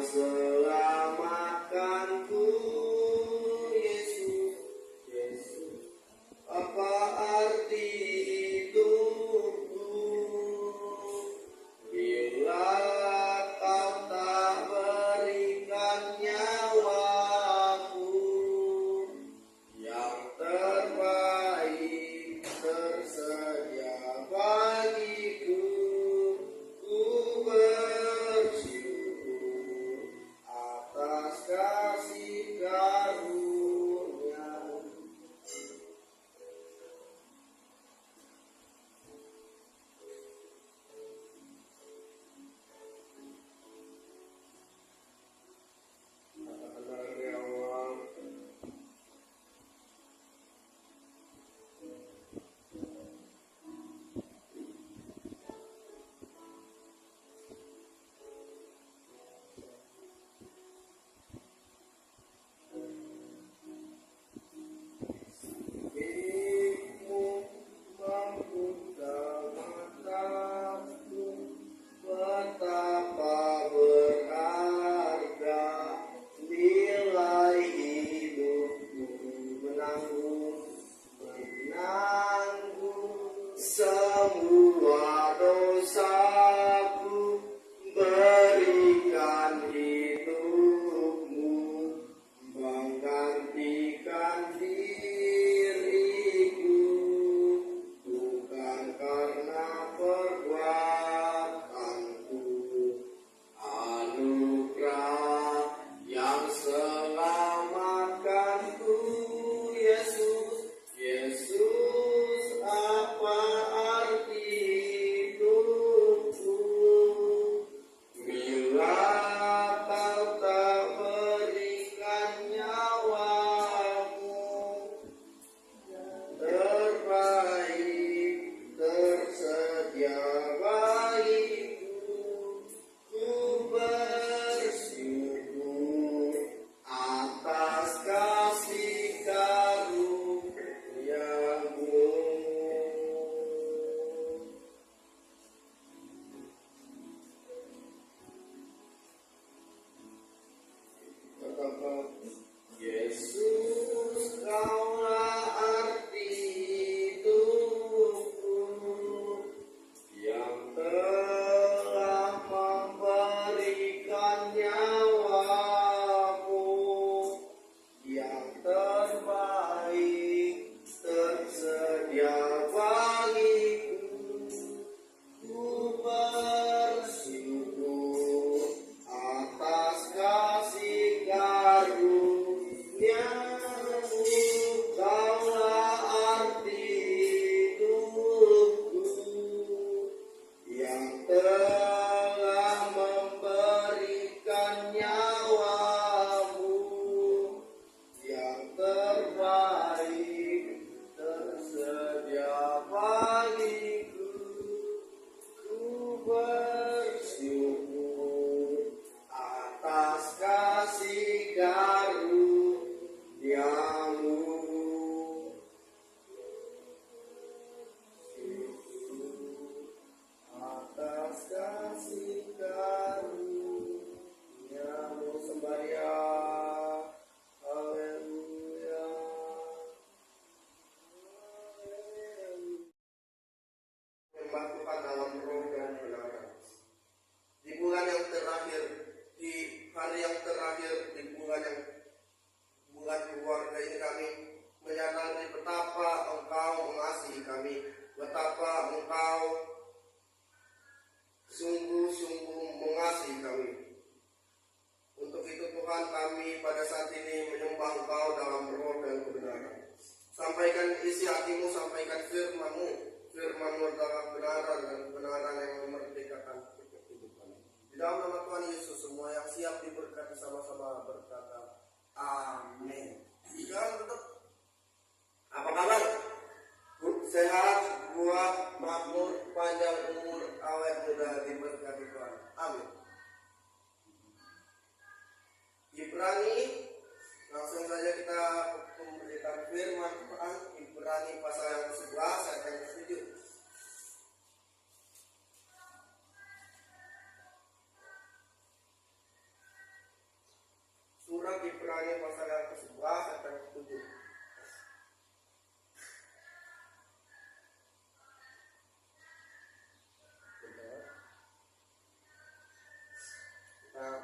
selamatkanku, Yesus, Yesus. Apa arti hidupku bila Kau tak berikan nyawaku? Yang terbaik tersedia bagiku. Ku bersyukur atas kasih karunia. Betapa berharga nilai hidupku, menanggung semua dosaku, berikan hidupmu menggantikan diriku, bukan karena perbuatanku. Anugerah yang selamatkanku, Yesus, Yesus. Apa arti hidupku bila Kau tak berikan nyawamu? Terbaik tersedia bagiku. Ku bersyukur atas kasih karunia-Mu. Yesus, Kaulah arti hidupku, yang telah memberikan nyawamu. Yang terbaik tersedia bagiku. Ku bersyukur atas kasih karunia-Mu. Kaulah arti hidupku, yang telah memberikan nyawamu. Yang terbaik tersedia bagiku. Ku bersyukur atas kasih karunia-Mu. Atas kasih karunia-Mu. Sembahyang. Haleluya. Menyembah Tuhan dalam roh dan kebenaran. Di bulan yang terakhir, di hari yang terakhir, di bulan keluarga ini, kami menyadari betapa Engkau mengasihi kami, betapa Engkau sungguh-sungguh mengasihi kami. Untuk itu Tuhan, kami pada saat ini menyembah Engkau dalam roh dan kebenaran. Sampaikan isi hatimu, sampaikan firman-Mu adalah kebenaran dan kebenaran yang memerdekakan kehidupan. Di dalam nama Tuhan Yesus, semua yang siap diberkati sama-sama berkata amin. Jangan tutup. Apa kabar? Sehat, kuat, makmur, panjang umur, awet muda, diberkati Tuhan. Amin. Ibrani, langsung saja kita memberikan firman Tuhan. Ibrani pasal yang ke-11 ayat yang ke-7. Ibrani pasal yang ke-11 ayat yang ke-7. Nah,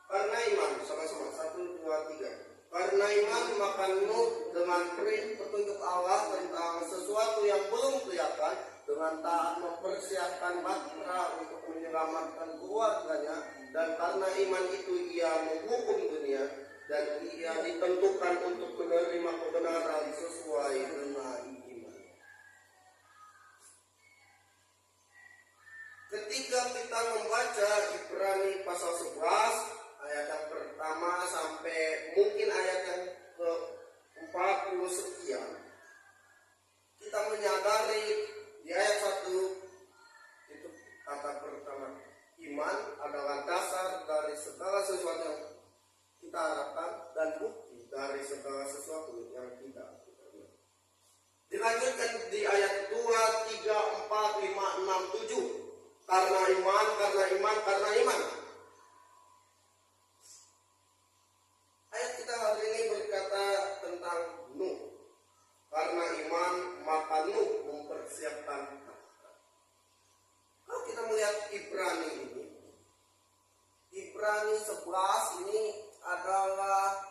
karena iman, sama-sama, 1, 2, 3. Karena iman maka Nuh dengan petunjuk Allah tentang sesuatu yang belum kelihatan, dengan taat mempersiapkan batra untuk menyelamatkan keluarganya, dan karena iman itu ia menghukum dunia, dan ia ditentukan untuk menerima kebenaran sesuai dengan iman. Ketika kita membaca Ibrani pasal 11 ayat yang pertama sampai mungkin ayat yang ke-40 sekian, kita menyadari di ayat 1 itu kata pertama, iman adalah dasar dari segala sesuatu yang kita harapkan dan bukti dari segala sesuatu yang tidak. Dilanjutkan di ayat 2, 3, 4, 5, 6, 7. Karena iman, karena iman, karena iman. Ayat kita hari ini berkata tentang Nuh. Karena iman, maka Nuh mempersiapkan. Kalau kita melihat Ibrani ini, Ibrani 11 ini adalah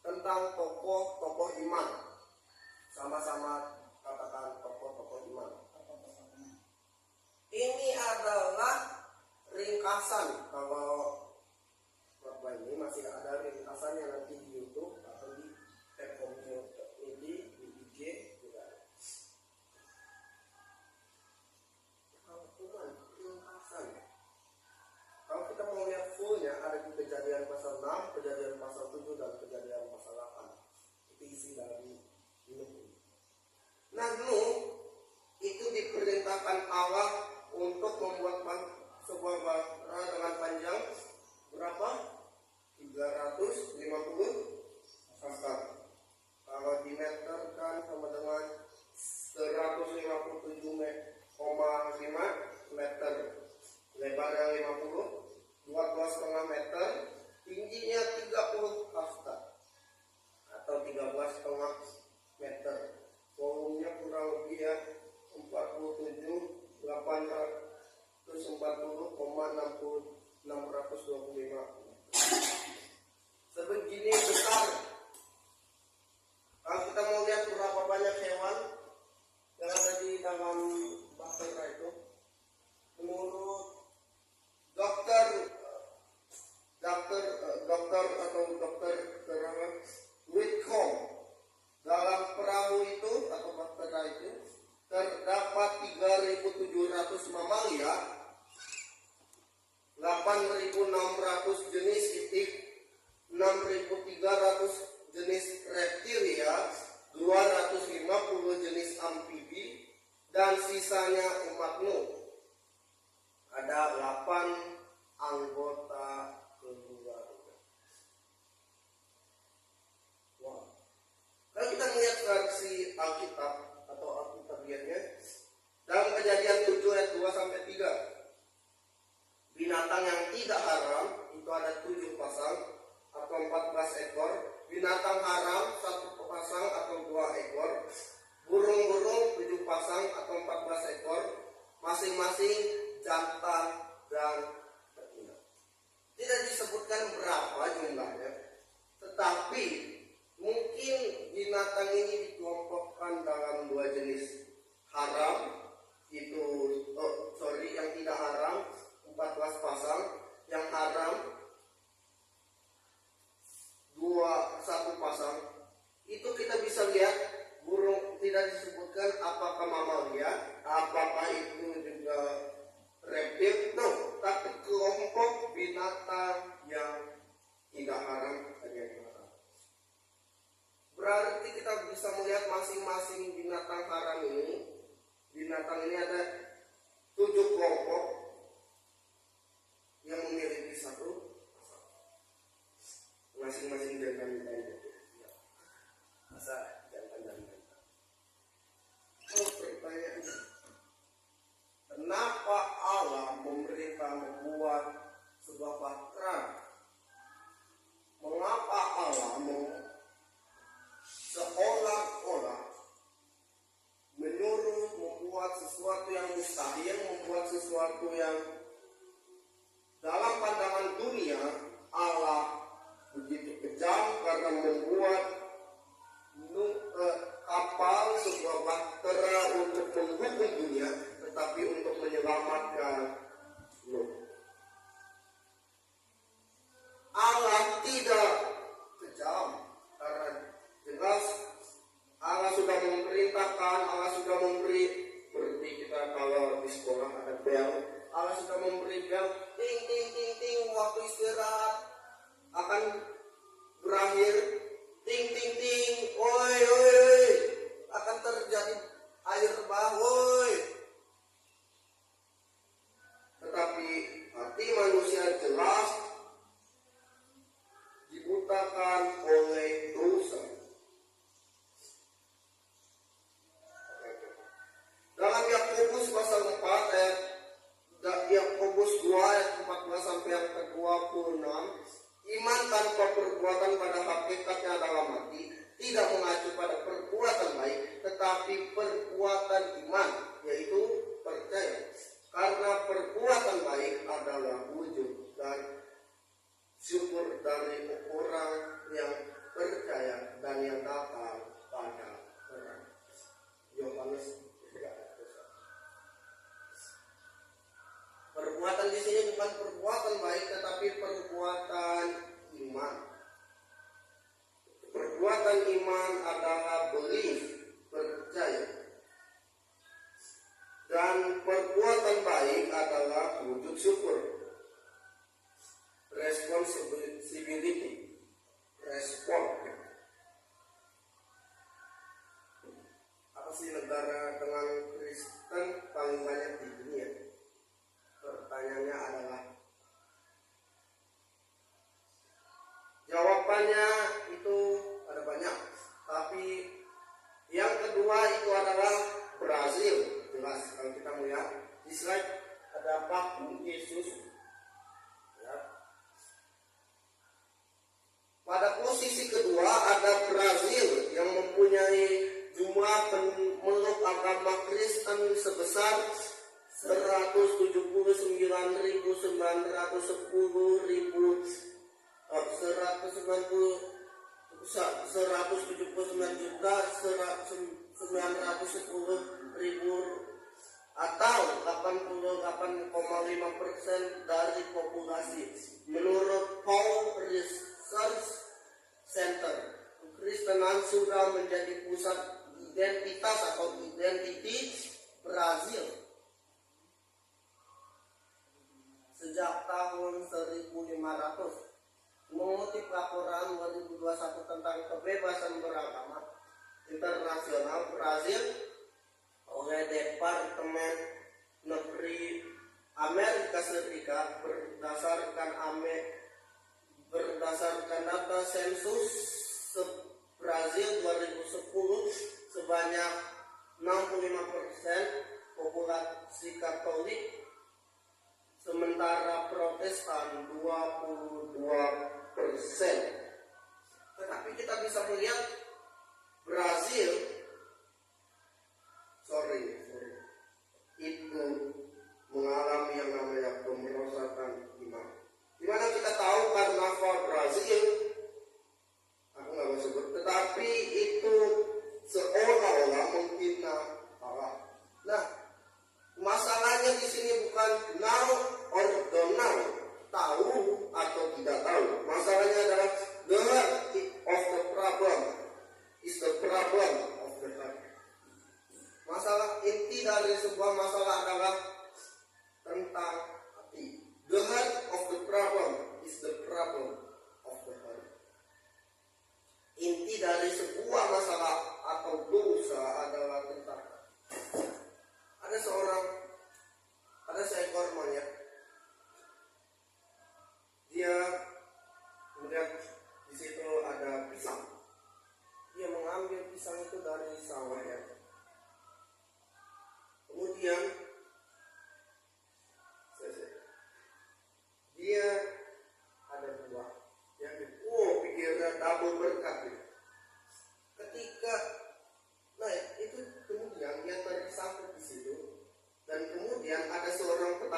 tentang tokoh-tokoh iman. Sama-sama katakan tokoh-tokoh iman. Ini adalah ringkasan. Kalau Bapak ini masih ada ringkasannya nanti di YouTube atau di Telkomsel ini, di IG juga. Kalau cuman ringkasan, kalau kita mau lihat fullnya ada di Kejadian pasal 6, Kejadian pasal 7, dan Kejadian pasal 8. Itu isi dari Nuh. Nah, Nuh itu diperintahkan Allah untuk membuat sebuah batra dengan panjang berapa? 350 hasta. Kalau dimeterkan sama dengan 157,5 meter, lebarnya 50, 12,5 meter, tingginya 30 hasta atau 13,5 meter. Volumenya kurang lebih ya 625. Sebegini besar. Kalau kita mau lihat berapa banyak hewan yang ada di dalam bahtera itu, menurut dokter Whitcomb, dalam perahu itu atau bahtera itu terdapat 3.700 mamalia, 8.600 jenis itik, 6.300 jenis reptilia, 250 jenis amfibi, dan sisanya umat Nuh. Ada 8 anggota keluarga. Wow. Kalau kita melihat versi Alkitab atau Alkitabiatnya, dalam Kejadian 7 ayat 2 sampai 3, binatang yang tidak haram itu ada 7 pasang atau 14 ekor. Binatang haram 1 pasang atau 2 ekor. Burung-burung 7 pasang atau 14 ekor, masing-masing jantan dan betina. Tidak disebutkan berapa jumlahnya, tetapi mungkin binatang ini dikelompokkan dalam 2 jenis, haram tidak disebutkan apakah mamalia, apakah itu juga reptil, no, tapi kelompok binatang yang tidak haram dan yang haram. Berarti kita bisa melihat masing-masing binatang haram ini. Binatang ini ada 7 kelompok yang memiliki satu masing-masing jantan dan masa jantan dan jantan. Pertanyaannya, kenapa Allah memerintah membuat sebuah bahtera? Mengapa Allah seolah-olah menyuruh membuat sesuatu yang mustahil, membuat sesuatu yang dalam pandangan dunia Allah begitu kejam karena membuat kapal sebuah bahtera untuk menghukum dunia, tetapi untuk menyelamatkan Nuh. Allah tidak kejam karena jelas Allah sudah memerintahkan, Allah sudah memberi, seperti kita kalau di sekolah ada bel, Allah sudah memberi bel, ting ting ting ting, waktu istirahat akan berakhir, ting ting ting, oi oi oi, akan terjadi air bah, oi. Tetapi hati manusia jelas dibutakan oleh dosa. Dalam Yakobus pasal 4 ayat Yakobus 2 ayat 14 sampai ayat 26, iman tanpa perbuatan pada hakikatnya adalah mati, tidak mengacu pada perbuatan baik, tetapi perbuatan iman, yaitu percaya. Karena perbuatan baik adalah wujud dan syukur dari orang yang percaya dan yang datang pada terang. Yohanes. Perbuatan di sini bukan perbuatan baik, tetapi perbuatan iman. Perbuatan iman adalah belief, percaya. Dan perbuatan baik adalah wujud syukur, responsibility, respon. Apa sih negara dengan Kristen paling banyak di dunia? Pertanyaannya adalah, jawabannya itu ada banyak, tapi yang kedua itu adalah Brazil. Jelas kalau kita melihat di slide ada patung Yesus ya. Pada posisi kedua ada Brazil yang mempunyai jumlah pemeluk agama Kristen sebesar 179.910.910 atau 88,5% dari populasi. Menurut Pew Research Center, kekristenan sudah menjadi pusat identitas atau identiti Brazil sejak tahun 1500. Mengutip laporan 2021 tentang kebebasan beragama internasional Brazil oleh Departemen Negeri Amerika Serikat berdasarkan data sensus Brazil 2010, sebanyak 65% populasi Katolik, sementara Protestan 22%. Tetapi kita bisa melihat Brazil itu mengalami yang namanya pemerosotan iman. Dimana kita tahu karnaval Brazil, aku nggak mau sebut, tetapi itu seolah-olah menghina Allah. Nah, masalahnya di sini bukan now or don't know, tahu atau tidak tahu. Masalahnya adalah the heart of the problem is the problem of the heart.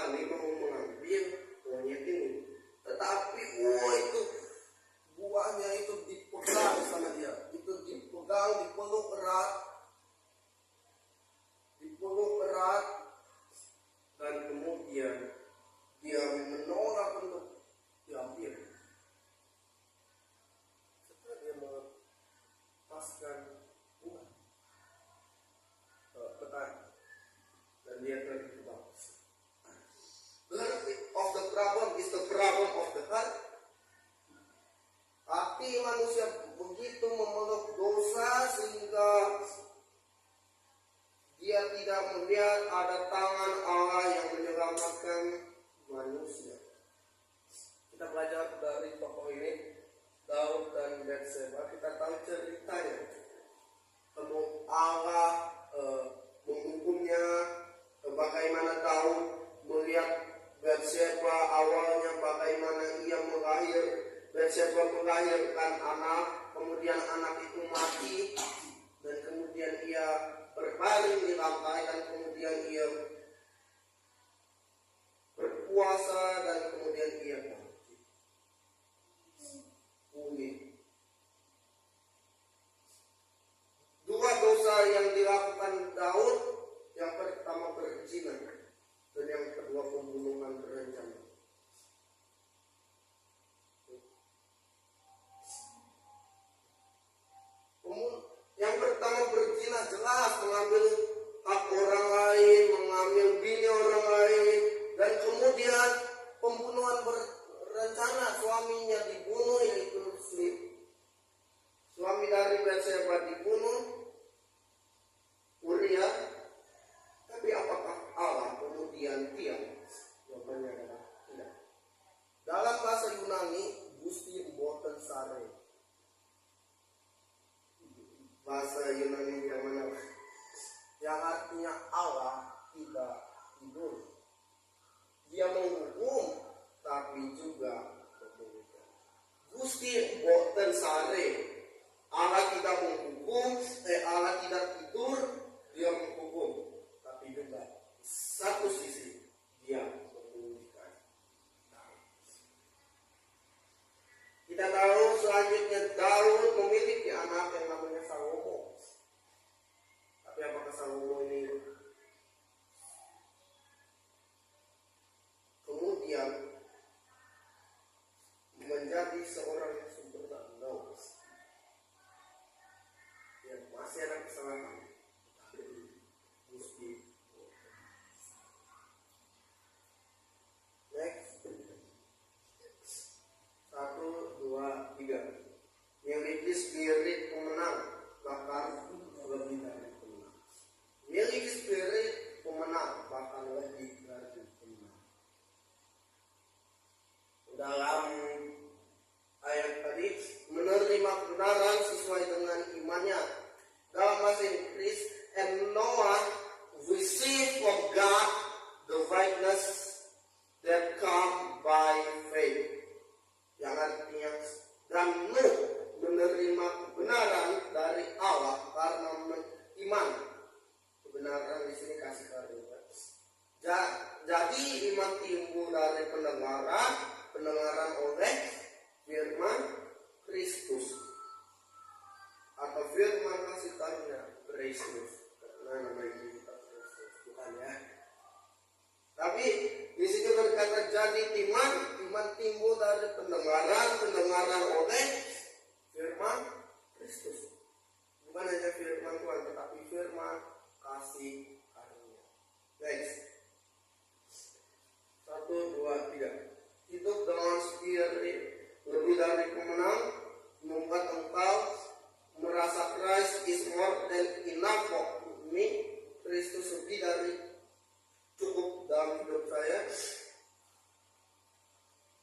sekali mau mengambil monyet ini. Tetapi itu buahnya itu dipegang sama dia. Itu dipegang, dipeluk erat, dan kemudian dia menolak untuk diambil. Setelah dia melepaskan buah petani dan dia terjebak. The of the problem is the problem of the heart. Hati manusia begitu memeluk dosa sehingga dia tidak melihat ada tangan Allah yang menyelamatkan manusia. Kita belajar dari tokoh ini, Daud dan Batseba. Kita tahu ceritanya. Allah menghukumnya, bagaimana Daud melihat Batseba awalnya, bagaimana ia Batseba melahirkan anak, kemudian anak itu mati, dan kemudian ia berbaring di lantai, dan kemudian ia berpuasa, dan kemudian ia mati. Dua dosa yang dilakukan Daud, yang pertama berzina, dan yang kedua pembunuhan berencana. Yang pertama berzina, jelas mengambil hak orang lain, mengambil bini orang lain, dan kemudian pembunuhan berencana, suaminya dibunuh, yaitu suami dari Batseba dibunuh, Uria. Tapi apakah Allah kemudian diam? Jawabannya adalah tidak. Dalam bahasa Yunani, Gusti boten sare. Bahasa Yunani yang mana? Yang artinya Allah tidak tidur. Dia menghukum, tapi juga memberikan. Gusti boten sare. Allah tidak menghukum, Allah tidak tidur, dia menghukum. Tapi juga satu sisi dia memberikan. Kita tahu selanjutnya Daud memiliki anak yang namanya Salomo. Tapi apakah Salomo ini kemudian menjadi seorang yang sempurna? No. Ya, masih ada kesalahan. Next. 1, 2, 3. Miliki spirit pemenang, bahkan lebih dari pemenang. Miliki spirit pemenang, bahkan lebih dari pemenang. Dalam ayat tadi, menerima kebenaran sesuai dengan imannya. Dalam bahasa Inggris, and Noah received from God the righteousness that come by faith. Yang artinya, dan Nuh menerima kebenaran dari Allah karena iman. Kebenaran di sini kasih karunia. Jadi iman timbul dari pendengaran oleh firman Kristus, atau firman kasih karunia Kristus. Karena nama kita Kristus, bukan ya. Tapi di situ berkata jadi iman timbul dari pendengaran oleh firman Kristus. Bukan hanya firman Tuhan, tetapi firman kasih karunia. Next. 1, 2, 3. Hidup dengan spirit lebih dari pemenang, membuat engkau merasa Christ is more than enough for me. Kristus lebih dari cukup dalam hidup saya,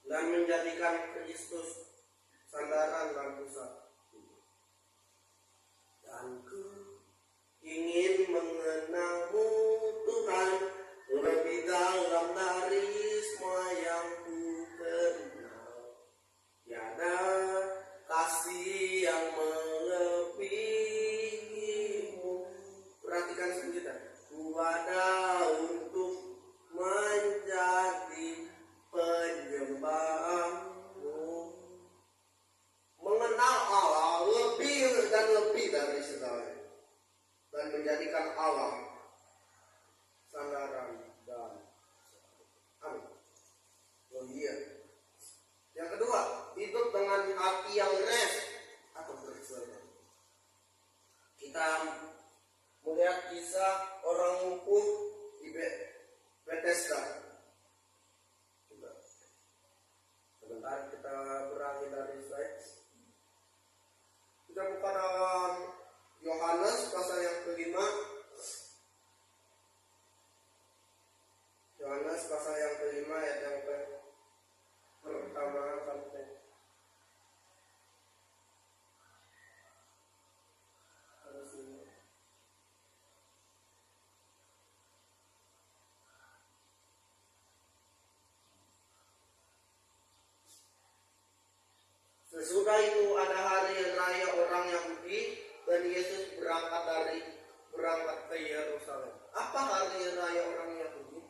dan menjadikan Kristus sandaran dan pusat. Dan ku ingin mengenalmu Tuhan lebih dalam dari semua yang ku kenal. Tiada kasih yang melebihimu. Perhatikan sebentar. Ku ada untuk menjadi menjadikan Allah sandaran dan amin. Oh iya. Yang kedua, hidup dengan hati yang rest atau berserah. Kita melihat kisah orang lumpuh di Bethesda. Sebentar kita berangi dari slide. Kita buka dalam Yohanes pasal yang kelima. Yohanes pasal yang kelima ayat yang pertama sampai sesudah itu ada hari raya orang Yahudi dan Yesus berangkat ke Yerusalem. Apa hari raya orang Yahudi?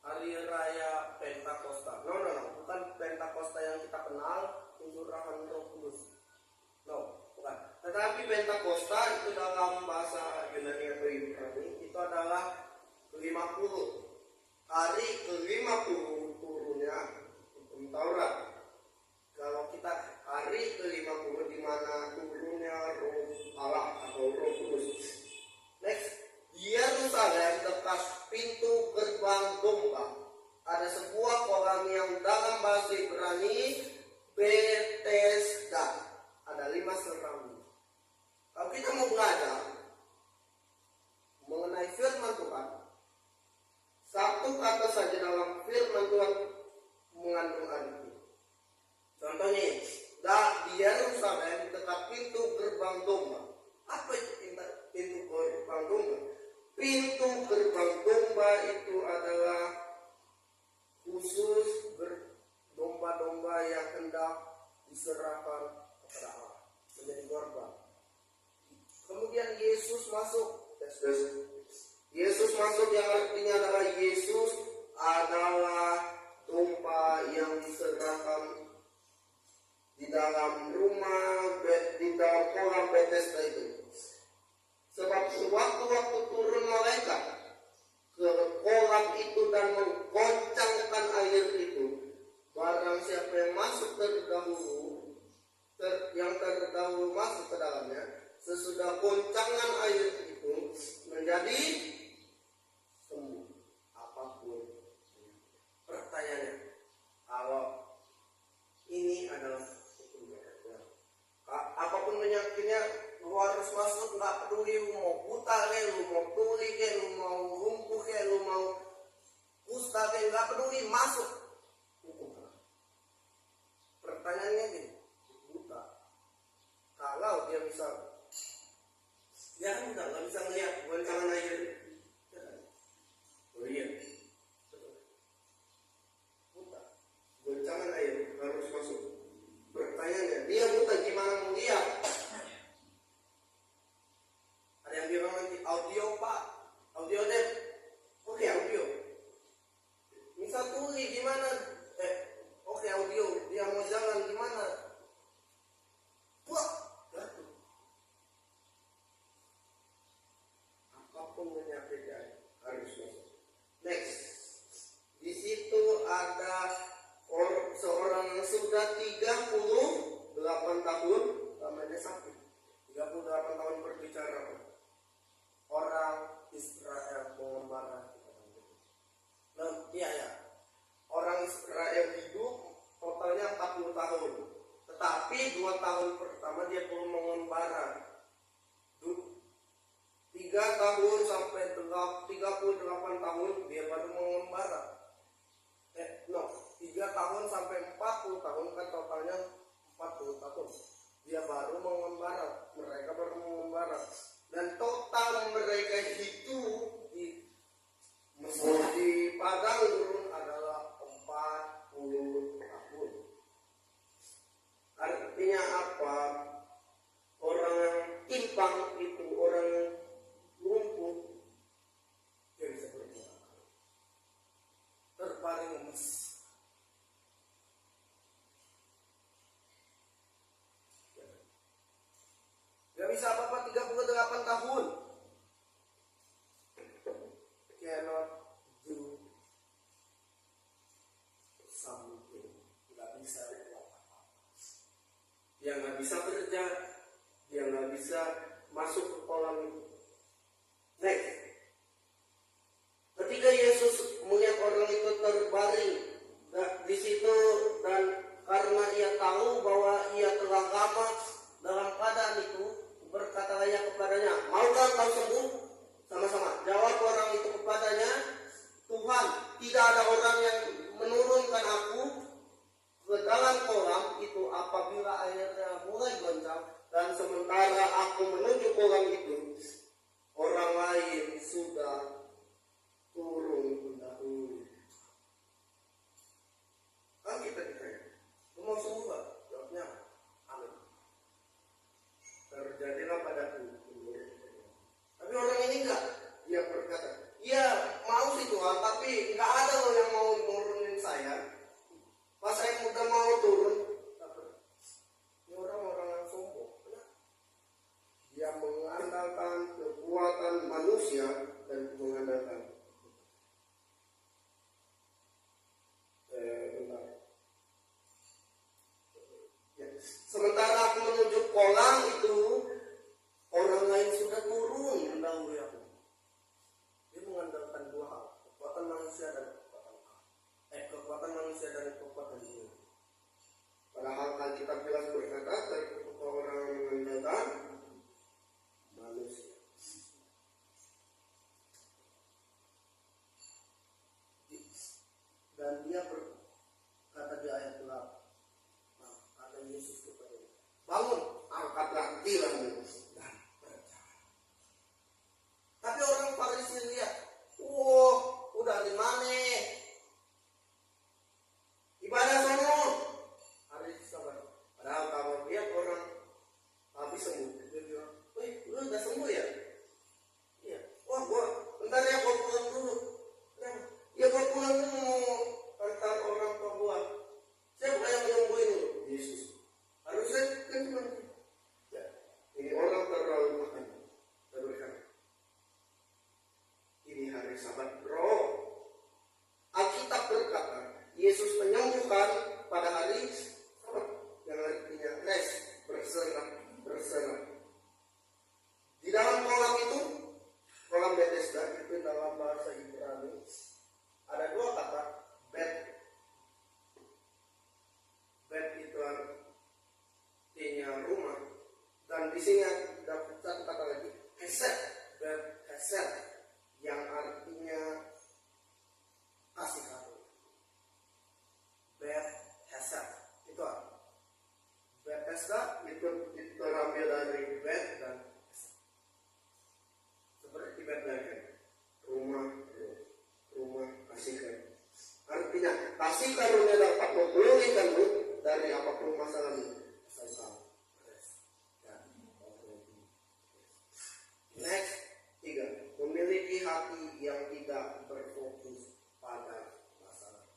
Hari raya Pentakosta. No, bukan Pentakosta yang kita kenal, pencurahan Roh Kudus. No, bukan. Tetapi Pentakosta itu dalam bahasa Yunani atau Ibrani itu adalah ke-50. Hari ke-50 turunnya hukum Taurat. Kalau kita hari ke-50 di mana turunnya Roh Allah atau Roh Kudus. Next, di Yerusalem dekat pintu gerbang domba ada sebuah kolam yang dalam bahasa Ibrani Bethesda. Ada 5 serambi. Kalau kita mau belajar mengenai firman Tuhan, satu kata saja dalam firman Tuhan mengandung arti. Contohnya, di Yerusalem dekat pintu gerbang domba. Apa itu pintu gerbang domba? Pintu gerbang domba itu adalah khusus domba-domba yang hendak diserahkan kepada Allah menjadi korban. Kemudian Yesus masuk. Yesus masuk yang artinya adalah Yesus adalah domba yang diserahkan di dalam rumah, di dalam kolam Bethesda itu. Sebab sewaktu-waktu turun malaikat ke kolam itu dan menggoncangkan air itu, barang siapa yang masuk yang terdahulu masuk ke dalamnya, sesudah goncangan air itu menjadi sembuh. Apapun pertanyaannya, kalau ini adalah apapun penyakitnya, lu harus masuk, nggak peduli lu mau buta kayak, lu mau tuli kayak, lu mau lumpuh kayak, lu mau kusta kayak, nggak peduli, masuk. Pertanyaannya gini, buta, kalau dia bisa, dia kan buta, nggak bisa melihat goncangan air. Oh iya, buta, goncangan air harus masuk. Pertanyaannya, dia buta gimana mau lihat? Ada yang bilang nanti audio pak, audio deh. Oke, audio. Misal tuli gimana? Oke, audio. Dia mau jalan gimana? Wah, jatuh. Apapun penyakitnya harus masuk. Next, di situ ada seorang yang sudah 38 tahun namanya sakit. 38 tahun berbicara. Orang Israel pengembara. Nah, iya ya. Orang Israel hidup totalnya 40 tahun. Tetapi 2 tahun pertama dia belum mengembara. 3 tahun sampai 38 tahun dia baru mengembara. 3 tahun sampai 40 tahun kan totalnya 40 tahun. Dia baru mengembara, mereka baru mengembara. Dan total mereka hidup di padang gurun adalah 40 tahun. Artinya apa? Orang yang timpang itu, orang yang lumpuh, dia bisa bergerak, terbaring lemes. Gak bisa apa-apa 38 tahun. bisa kerja, dia nggak bisa masuk ke kolam itu. Next, ketika Yesus melihat orang itu terbaring di situ dan karena ia tahu bahwa ia telah lama dalam keadaan itu, berkatalah ia kepadanya, maukah kau sembuh? Sama-sama jawab orang itu kepadanya, Tuhan, tidak ada orang yang menurunkan aku ke dalam kolam itu apabila airnya mulai goncang, dan sementara aku menuju kolam itu, orang lain sudah turun dahulu. Kan kita ditanya, mau sembuh gak? Jawabnya, amin. Terjadilah padaku. Tapi orang ini enggak. Dia berkata, iya mau sih Tuhan, tapi enggak ada loh yang mau nurunin saya. Pas saya udah mau turun, ini orang-orang yang sombong. Dia mengandalkan kekuatan manusia dan mengandalkan sementara aku menuju kolam itu, orang lain sudah turun mendahului aku. Dia mengandalkan dua hal, kekuatan manusia dan kekuatan manusia dan kekuatan Tuhan. Padahal kan kita bilang berkata terkutuk orang yang mengandalkan manusia. Dan dia berkata di ayat 8, kata Yesus kepada dia, bangun, angkatlah tilammu dan berjalan. Tapi orang Farisi lihat, udah di mana? Ibadah sono. Hari Sabat. Padahal kalau lihat orang habis sembuh, dia bilang, lu udah sembuh ya? Iya. Wah, bentar ya, gua pulang dulu. Ya gua pulang dulu mau antar orang tua gua. Siapa yang menyembuhin lu? Yesus. Harusnya kan cuma ya, ini orang terlalu makan. Ini hari Sabat, bro. Alkitab berkata, Yesus menyembuhkan pada hari Sabat, yang artinya rest, berserah. Di dalam kolam itu, kolam Bethesda itu dalam bahasa Ibrani ada dua kata, bed. Bed itu artinya rumah, dan di sini ada satu kata lagi, hesed, bed hesed, yang artinya kasih karunia. Bed hesed itu apa? Bethesda itu terambil dari bed dan hesed. Seperti Bethlehem, rumah kasih karunia. Artinya kasih karunia dapat memulihkanmu dari apapun masalahmu. Next, 3. Memiliki hati yang tidak berfokus pada masalah.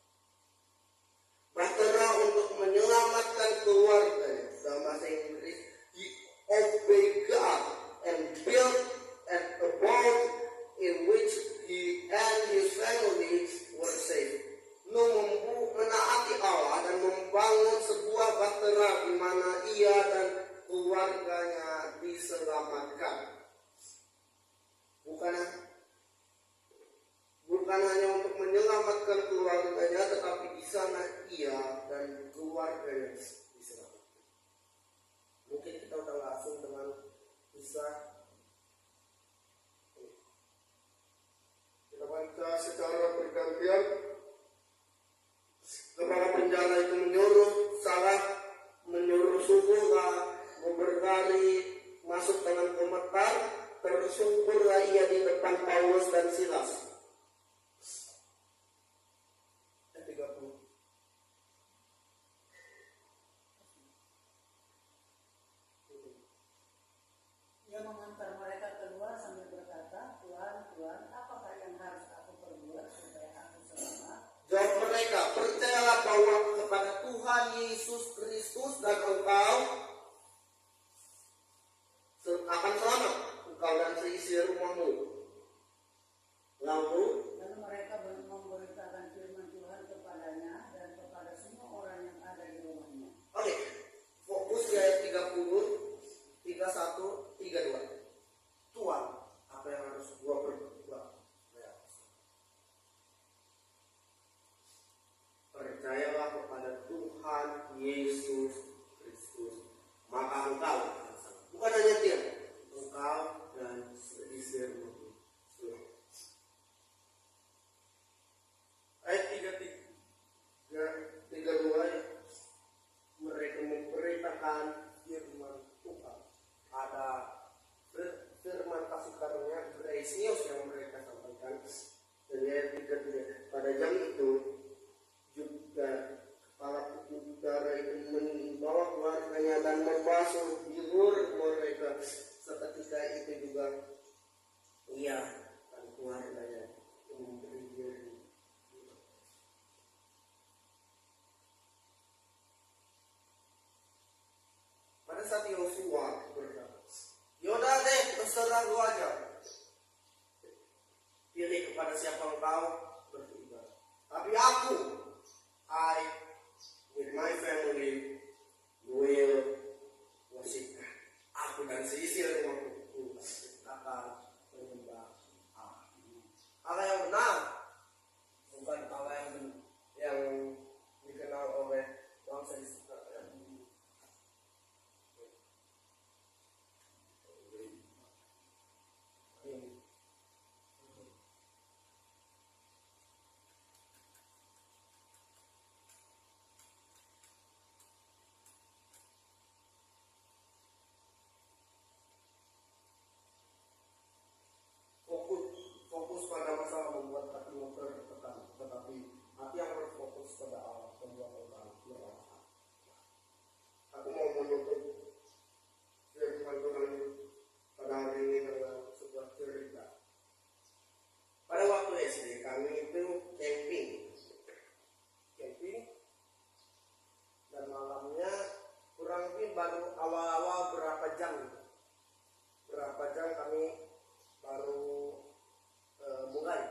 Bahtera untuk menyelamatkan keluarganya. Dalam bahasa Inggris, he obeyed God and built a boat in which he and his family were safe. Menaati Allah dan membangun sebuah bahtera di mana ia dan keluarganya diselamatkan. Bukan hanya untuk menyelamatkan keluarganya, tetapi di sana ia dan keluarganya diselamatkan. Mungkin kita udah langsung dengan kisah. Kita baca secara bergantian. Kepala penjara itu menyuruh Saul mau berlari masuk dengan gemetar. Tersungkurlah ia di depan Paulus dan Silas. 30. Ia mengantar mereka keluar sambil berkata, Tuhan, apakah yang harus aku perbuat supaya aku selamat? Jawab mereka, percayalah bahwa kepada Tuhan Yesus Kristus dan engkau akan selamat, engkau dan seisi rumahmu. pada jam itu juga kepala udara itu membawa keluarganya dan membasuh bibur mereka. Seketika itu juga ia dan keluarganya memberi diri. Pada saat Yosua berkata, "Yaudah deh, terserah lu aja. Pilih kepada siapa engkau beribadah. Tapi aku, I, with my family, will worship God. Aku dan seisi rumahku akan menyembah Allah." Allah yang benar, bukan Allah yang dikenal oleh bangsa Israel. Fokus pada masalah membuat hatimu tertekan, tetapi hati yang berfokus pada Allah membuat orang merasa. Aku mau menutup firman Tuhan pada hari ini dengan sebuah cerita. Pada waktu SD kami itu camping, dan malamnya kurang lebih baru awal-awal berapa jam kami baru mulai.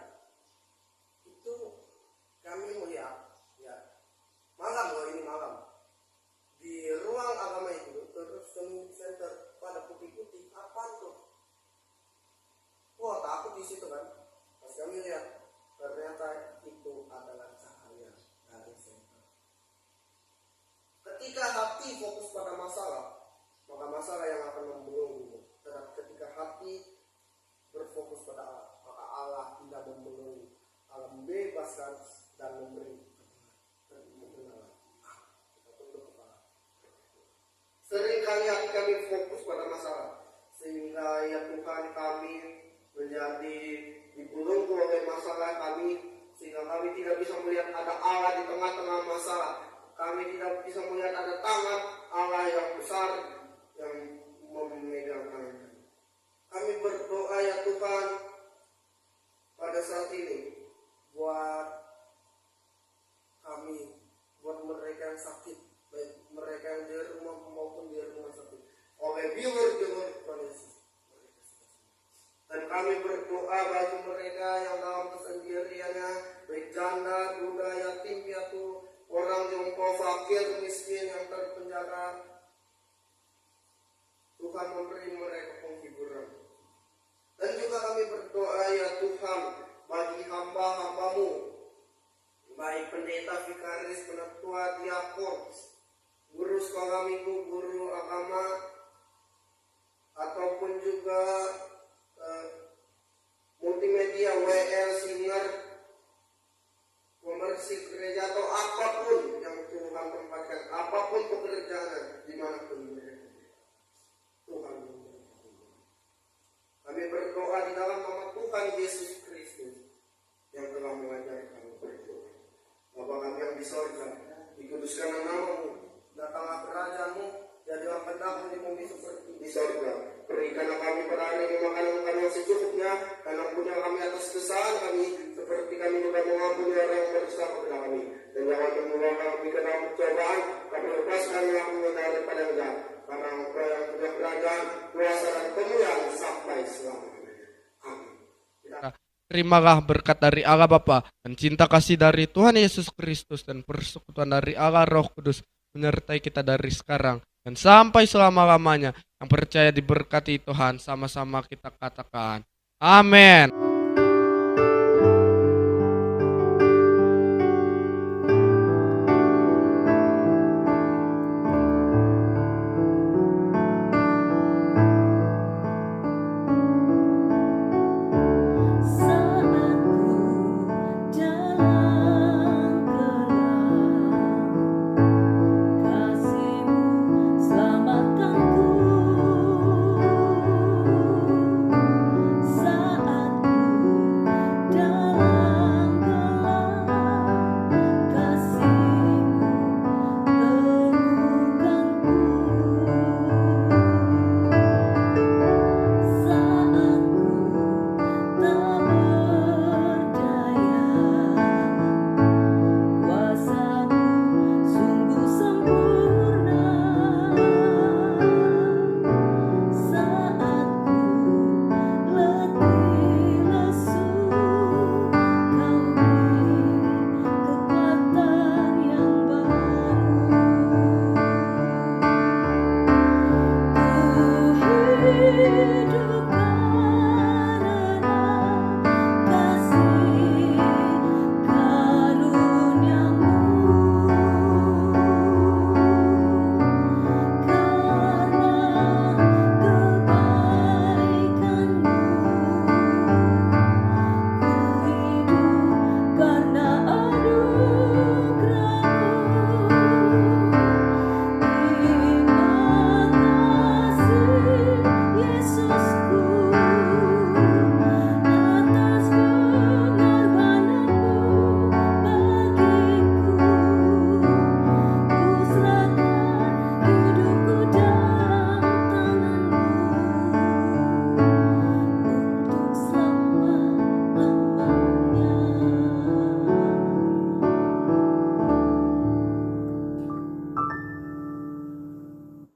Itu kami melihat malam di ruang agama itu, terus community center pada putih-putih, apa tuh? Wah, takut di situ kan. Pas kami lihat, ternyata itu adalah cahaya dari center. Ketika hati fokus pada masalah, maka masalah yang akan membelenggu. Ketika hati berfokus pada Allah, maka Allah tidak membelenggu. Allah membebaskan dan memberi kebenaran. Seringkali hati kami fokus pada masalah, sehingga ya Tuhan kami menjadi dibelenggu oleh masalah kami, sehingga kami tidak bisa melihat ada Allah di tengah-tengah masalah. Kami tidak bisa melihat ada tangan Allah yang besar yang memegang kami. Kami berdoa ya Tuhan pada saat ini buat kami, buat mereka yang sakit, baik mereka yang di rumah maupun di rumah sakit, oleh viewer Yesus. Dan kami berdoa bagi mereka yang dalam kesendiriannya, baik janda, duda, yatim, piatu, orang jompo, fakir, miskin yang terpenjara. Tuhan memberi mereka penghiburan. Dan juga kami berdoa ya Tuhan bagi hamba-hambamu, baik pendeta, vikaris, penatua, diakon, guru sekolah minggu, guru agama, ataupun juga multimedia, WL, singer, pemersih gereja, atau apapun yang Tuhan tempatkan, apapun pekerjaan dimanapun mereka. Tuhan kami berdoa di dalam nama Tuhan Yesus Kristus yang telah mengajar kami berdoa. Bapa kami yang di sorga, dikuduskanlah namamu, datanglah kerajaanmu, jadilah kehendakmu di bumi seperti di sorga. Berikanlah kami pada hari ini makanan kami yang secukupnya, dan ampunilah kami atas kesalahan kami, seperti kami juga mengampuni orang yang berdosa kepada kami. Dan jangan membawa kami ke dalam pencobaan, tapi lepaskanlah kami daripada yang jahat. Karena Engkau yang punya kerajaan, kuasa dan kemuliaan sampai selamanya. Amin. Terimalah berkat dari Allah Bapa dan cinta kasih dari Tuhan Yesus Kristus dan persekutuan dari Allah Roh Kudus menyertai kita dari sekarang dan sampai selama-lamanya. Yang percaya diberkati Tuhan, sama-sama kita katakan amin.